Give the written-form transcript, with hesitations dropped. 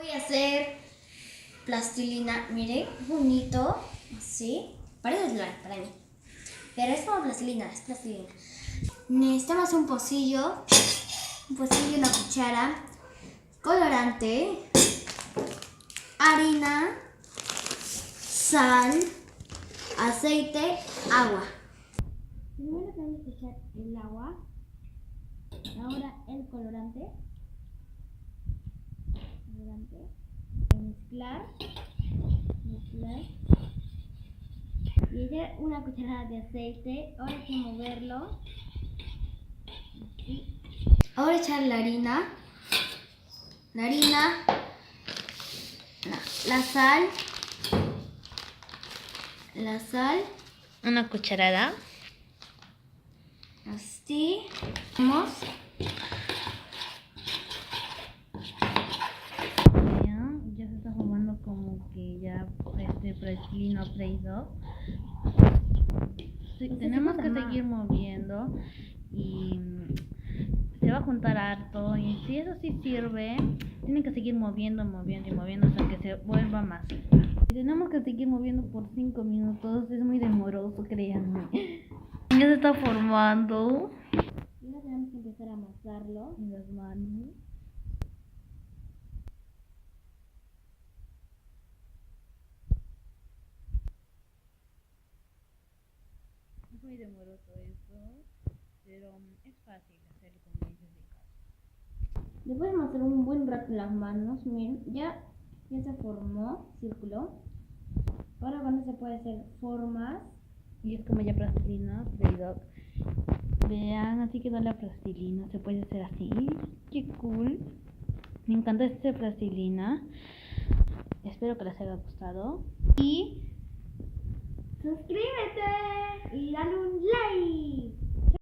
Voy a hacer plastilina, mire, bonito, así. Parece celular para mí. Pero es como plastilina, es plastilina. Necesitamos un pocillo, una cuchara, colorante, harina, sal, aceite, agua. Primero tenemos que echar el agua, ahora el colorante, mezclar y echar una cucharada de aceite. Ahora hay que moverlo. Así. Ahora echar la harina, la sal, Una cucharada. así. Vamos. Ya se está formando como que ya plastilina freído. Sí, tenemos que seguir moviendo y se va a juntar harto, y si eso sí sirve, tienen que seguir moviendo hasta que se vuelva más. Tenemos que seguir moviendo por 5 minutos, es muy demoroso, créanme. Ya se está formando. Y ahora tenemos que empezar a amasarlo En las manos. Es muy demoroso eso, pero es fácil hacerlo con medios de casa. Después de amasar un buen rato las manos, miren, ya se formó círculo. Ahora cuando se puede hacer formas. Y es como ya plastilina freído. Vean, así quedó la plastilina. Se puede hacer así. Qué cool. Me encanta esta plastilina. Espero que les haya gustado. Y